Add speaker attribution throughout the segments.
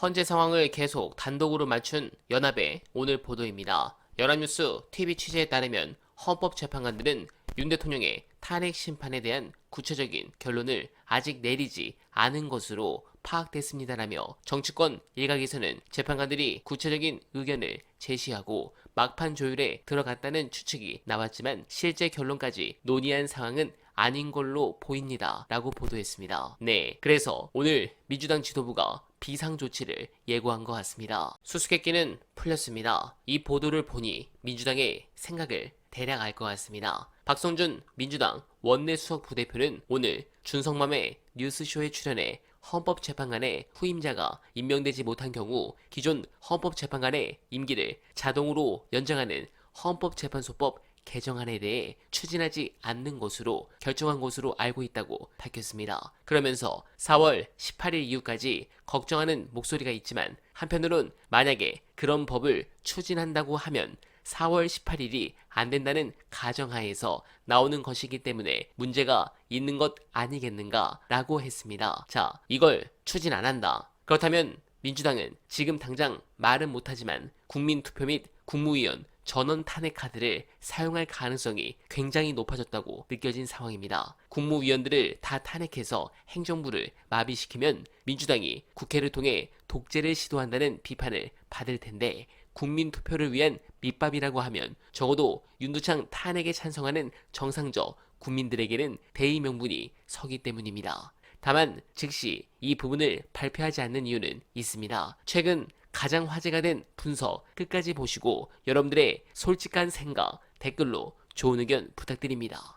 Speaker 1: 현재 상황을 계속 단독으로 맞춘 연합의 오늘 보도입니다. 연합뉴스 TV 취재에 따르면 헌법재판관들은 윤 대통령의 탄핵 심판에 대한 구체적인 결론을 아직 내리지 않은 것으로 파악됐습니다라며 정치권 일각에서는 재판관들이 구체적인 의견을 제시하고 막판 조율에 들어갔다는 추측이 나왔지만 실제 결론까지 논의한 상황은 아닌 걸로 보입니다. 라고 보도했습니다. 네, 그래서 오늘 민주당 지도부가 비상조치를 예고한 것 같습니다. 수수께끼는 풀렸습니다. 이 보도를 보니 민주당의 생각을 대략 알 것 같습니다. 박성준 민주당 원내수석 부대표는 오늘 준성맘의 뉴스쇼에 출연해 헌법재판관의 후임자가 임명되지 못한 경우 기존 헌법재판관의 임기를 자동으로 연장하는 헌법재판소법 개정안에 대해 추진하지 않는 것으로 결정한 것으로 알고 있다고 밝혔습니다. 그러면서 4월 18일 이후까지 걱정하는 목소리가 있지만 한편으론 만약에 그런 법을 추진한다고 하면 4월 18일이 안 된다는 가정하에서 나오는 것이기 때문에 문제가 있는 것 아니겠는가 라고 했습니다. 자, 이걸 추진 안 한다. 그렇다면 민주당은 지금 당장 말은 못하지만 국민투표 및 국무위원 전원 탄핵 카드를 사용할 가능성이 굉장히 높아졌다고 느껴진 상황입니다. 국무위원들을 다 탄핵해서 행정부를 마비시키면 민주당이 국회를 통해 독재를 시도한다는 비판을 받을 텐데 국민투표를 위한 밑밥이라고 하면 적어도 윤두창 탄핵에 찬성하는 정상적 국민들에게는 대의 명분이 서기 때문입니다. 다만 즉시 이 부분을 발표하지 않는 이유는 있습니다. 최근 가장 화제가 된 분석 끝까지 보시고 여러분들의 솔직한 생각 댓글로 좋은 의견 부탁드립니다.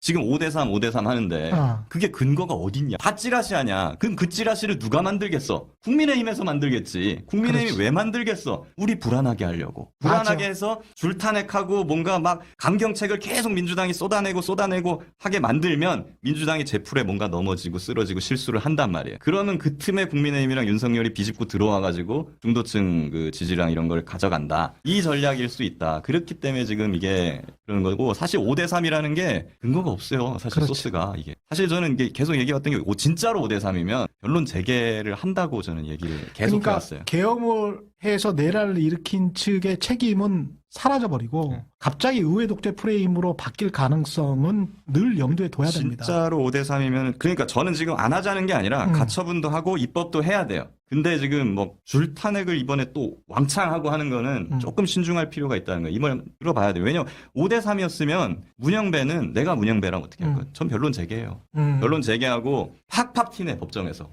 Speaker 2: 지금 5대3, 5대3 하는데 그게 근거가 어딨냐? 다 찌라시 하냐? 그럼 그 찌라시를 누가 만들겠어? 국민의힘에서 만들겠지. 국민의힘이
Speaker 3: 그렇지.
Speaker 2: 왜 만들겠어? 우리 불안하게 하려고. 불안하게
Speaker 3: 맞아.
Speaker 2: 해서 줄탄핵하고 뭔가 막 강경책을 계속 민주당이 쏟아내고 하게 만들면 민주당이 제풀에 뭔가 넘어지고 쓰러지고 실수를 한단 말이에요. 그러면 그 틈에 국민의힘이랑 윤석열이 비집고 들어와가지고 중도층 그 지지랑 이런 걸 가져간다. 이 전략일 수 있다. 그렇기 때문에 지금 이게 그런 거고 사실 5대3이라는 게 근거가 없어요. 사실
Speaker 3: 그렇죠.
Speaker 2: 소스가 이게. 사실 저는 이게 계속 얘기해왔던 게 진짜로 5대3이면 변론 재개를 한다고 저는 얘기를 계속
Speaker 3: 그러니까
Speaker 2: 해왔어요.
Speaker 3: 계엄을 해서 내란을 일으킨 측의 책임은 사라져버리고 갑자기 의회 독재 프레임으로 바뀔 가능성은 늘 염두에 둬야 됩니다.
Speaker 2: 진짜로 5대3이면 그러니까 저는 지금 안 하자는 게 아니라 가처분도 하고 입법도 해야 돼요. 근데 지금 뭐 줄탄핵을 이번에 또 왕창 하고 하는 거는 조금 신중할 필요가 있다는 거예요. 이번 들어봐야 돼요. 왜냐면 5대3이었으면 문영배는 내가 문영배랑 어떻게 할 거야? 전 변론 재개해요. 변론 재개하고 팍팍 튀네 법정에서.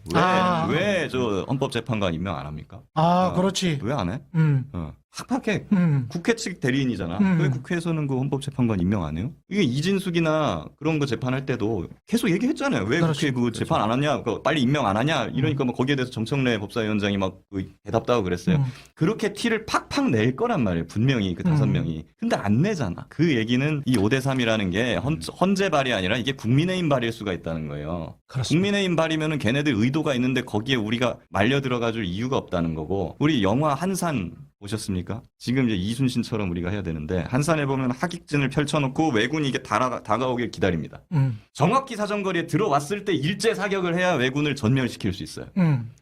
Speaker 2: 왜 저 헌법재판관 임명 안 합니까?
Speaker 3: 그렇지.
Speaker 2: 왜 안 해? 팍팍해. 국회 측 대리인이잖아. 왜 국회에서는 그 헌법재판관 임명 안 해요? 이게 이진숙이나 그런 거 재판할 때도 계속 얘기했잖아요. 왜
Speaker 3: 그렇지.
Speaker 2: 국회 그 재판 안 하냐? 빨리 임명 안 하냐? 이러니까 뭐 거기에 대해서 정청래 법사위원장이 막 대답도 하고 그랬어요. 그렇게 티를 팍팍 낼 거란 말이에요. 분명히 그 5명이. 근데 안 내잖아. 그 얘기는 이 5대3이라는 게 헌재 발이 아니라 이게 국민의힘 발일 수가 있다는 거예요.
Speaker 3: 그렇습니다.
Speaker 2: 국민의힘 발이면은 걔네들 의도가 있는데 거기에 우리가 말려 들어가줄 이유가 없다는 거고. 우리 영화 한산 보셨습니까? 지금 이제 이순신처럼 우리가 해야 되는데 한산에 보면 하객진을 펼쳐놓고 왜군이 이게 다가오길 기다립니다. 정확히 사정거리에 들어왔을 때 일제 사격을 해야 왜군을 전멸시킬 수 있어요.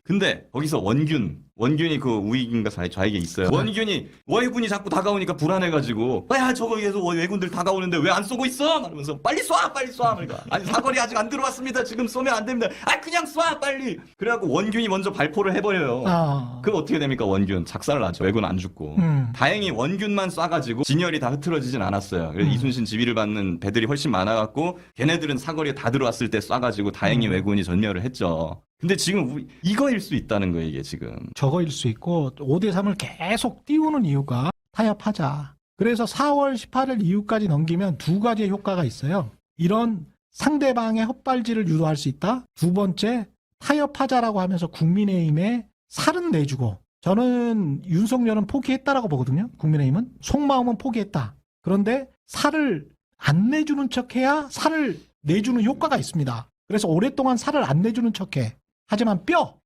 Speaker 2: 근데 거기서 원균이 그 우익인가 좌익에 있어요. 원균이 왜군이 자꾸 다가오니까 불안해가지고 야 저거 계속 왜군들 다가오는데 왜 안 쏘고 있어? 말하면서 빨리 쏴 그러니까 아니 사거리 아직 안 들어왔습니다. 지금 쏘면 안 됩니다. 아 그냥 쏴 빨리. 그래갖고 원균이 먼저 발포를 해버려요. 그럼 어떻게 됩니까? 원균 작살 나죠. 왜군 안 죽고. 다행히 원균만 쏴가지고 진열이 다 흐트러지진 않았어요. 그래서 이순신 지휘를 받는 배들이 훨씬 많아갖고 걔네들은 사거리에 다 들어왔을 때 쏴가지고 다행히 왜군이 전멸을 했죠. 근데 지금 이거일 수 있다는 거예요, 이게 지금.
Speaker 3: 저거일 수 있고 5대3을 계속 띄우는 이유가 타협하자. 그래서 4월 18일 이후까지 넘기면 두 가지의 효과가 있어요. 이런 상대방의 헛발질을 유도할 수 있다. 두 번째, 타협하자라고 하면서 국민의힘에 살은 내주고 저는 윤석열은 포기했다라고 보거든요. 국민의힘은 속마음은 포기했다. 그런데 살을 안 내주는 척해야 살을 내주는 효과가 있습니다. 그래서 오랫동안 살을 안 내주는 척해. 하지만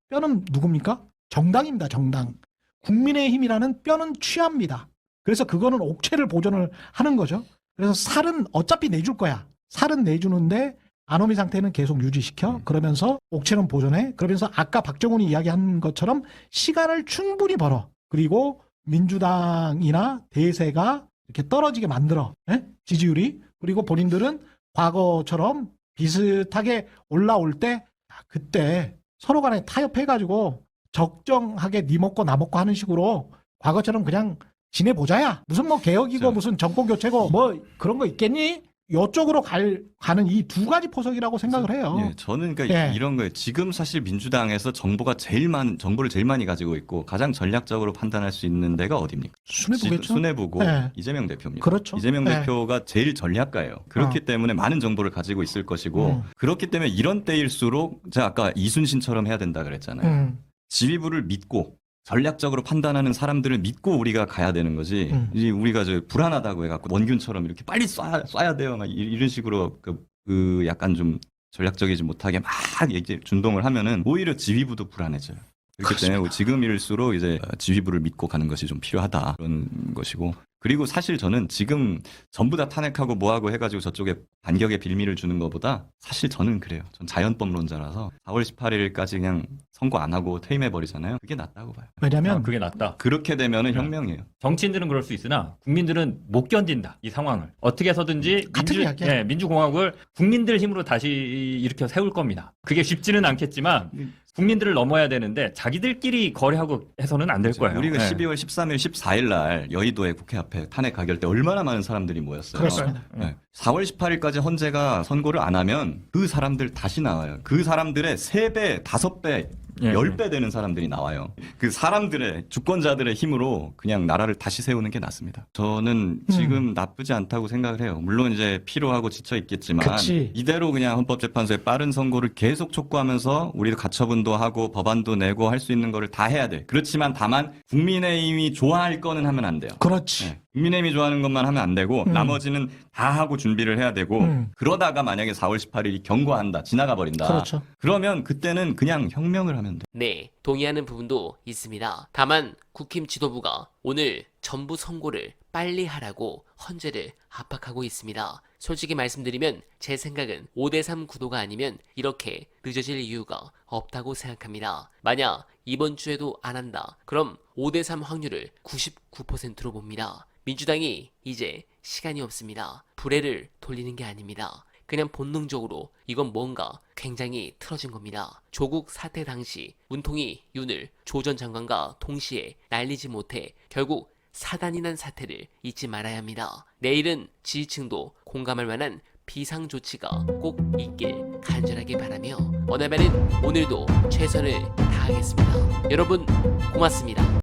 Speaker 3: 뼈는 누굽니까? 정당입니다. 정당. 국민의힘이라는 뼈는 취합니다. 그래서 그거는 옥체를 보존을 하는 거죠. 그래서 살은 어차피 내줄 거야. 살은 내주는데 아노미 상태는 계속 유지시켜. 그러면서 옥체는 보존해. 그러면서 아까 박정훈이 이야기한 것처럼 시간을 충분히 벌어. 그리고 민주당이나 대세가 이렇게 떨어지게 만들어. 예? 지지율이. 그리고 본인들은 과거처럼 비슷하게 올라올 때 그때 서로 간에 타협해가지고 적정하게 니 먹고 나 먹고 하는 식으로 과거처럼 그냥 지내보자야. 무슨 뭐 개혁이고
Speaker 2: 그렇죠.
Speaker 3: 무슨 정권 교체고 뭐 그런 거 있겠니? 요쪽으로 가는 이 두 가지 포석이라고 생각을 해요.
Speaker 2: 예, 저는 그러니까
Speaker 3: 예.
Speaker 2: 이런 거예요. 지금 사실 민주당에서 정보를 제일 많이 가지고 있고 가장 전략적으로 판단할 수 있는 데가 어디입니까?
Speaker 3: 순회보겠죠.
Speaker 2: 순회보고
Speaker 3: 예.
Speaker 2: 이재명 대표입니다.
Speaker 3: 그렇죠.
Speaker 2: 이재명
Speaker 3: 예.
Speaker 2: 대표가 제일 전략가예요. 그렇기 때문에 많은 정보를 가지고 있을 것이고 그렇기 때문에 이런 때일수록 제가 아까 이순신처럼 해야 된다 그랬잖아요. 지휘부를 믿고 전략적으로 판단하는 사람들을 믿고 우리가 가야 되는 거지. 이 우리가 저 불안하다고 해갖고 원균처럼 이렇게 빨리 쏴야 돼요. 막 이런 식으로 그 약간 좀 전략적이지 못하게 막 이제 준동을 하면은 오히려 지휘부도 불안해져요. 그렇기 때문에 지금일수록 이제 지휘부를 믿고 가는 것이 좀 필요하다 그런 것이고. 그리고 사실 저는 지금 전부 다 탄핵하고 뭐하고 해가지고 저쪽에 반격의 빌미를 주는 것보다 사실 저는 그래요. 전 자연법론자라서 4월 18일까지 그냥 선고 안 하고 퇴임해버리잖아요. 그게 낫다고 봐요.
Speaker 3: 왜냐면
Speaker 4: 그게 낫다.
Speaker 2: 그렇게 되면은 혁명이에요.
Speaker 4: 정치인들은 그럴 수 있으나 국민들은 못 견딘다. 이 상황을. 어떻게 해서든지
Speaker 3: 같은 이야기야.
Speaker 4: 민주공화국을 국민들 힘으로 다시 일으켜 세울 겁니다. 그게 쉽지는 않겠지만 국민들을 넘어야 되는데 자기들끼리 거래하고 해서는 안 될 거예요.
Speaker 2: 우리가
Speaker 4: 네.
Speaker 2: 12월 13일, 14일 날 여의도의 국회 앞에 탄핵 가결 때 얼마나 많은 사람들이 모였어요.
Speaker 3: 그렇습니다.
Speaker 2: 네. 4월 18일까지 헌재가 선고를 안 하면 그 사람들 다시 나와요. 그 사람들의 3배, 5배,
Speaker 4: 예,
Speaker 2: 10배 되는 사람들이 나와요. 그 사람들의 주권자들의 힘으로 그냥 나라를 다시 세우는 게 낫습니다. 저는 지금 나쁘지 않다고 생각을 해요. 물론 이제 피로하고 지쳐 있겠지만
Speaker 3: 그치.
Speaker 2: 이대로 그냥 헌법재판소의 빠른 선고를 계속 촉구하면서 우리도 가처분도 하고 법안도 내고 할 수 있는 거를 다 해야 돼. 그렇지만 다만 국민의힘이 좋아할 거는 하면 안 돼요.
Speaker 3: 그렇지.
Speaker 2: 네. 국민의힘이 좋아하는 것만 하면 안 되고 나머지는 다 하고 준비를 해야 되고 그러다가 만약에 4월 18일이 경과한다. 지나가 버린다.
Speaker 3: 그렇죠.
Speaker 2: 그러면 그때는 그냥 혁명을 하면 돼.
Speaker 1: 네, 동의하는 부분도 있습니다. 다만 국힘 지도부가 오늘 전부 선고를 빨리 하라고 헌재를 압박하고 있습니다. 솔직히 말씀드리면 제 생각은 5대3 구도가 아니면 이렇게 늦어질 이유가 없다고 생각합니다. 만약 이번 주에도 안 한다. 그럼 5대3 확률을 99%로 봅니다. 민주당이 이제 시간이 없습니다. 불회를 돌리는 게 아닙니다. 그냥 본능적으로 이건 뭔가 굉장히 틀어진 겁니다. 조국 사태 당시 문통이 윤을 조 전 장관과 동시에 날리지 못해 결국 사단이 난 사태를 잊지 말아야 합니다. 내일은 지지층도 공감할 만한 비상조치가 꼭 있길 간절하게 바라며 어나베는 오늘도 최선을 다하겠습니다. 여러분 고맙습니다.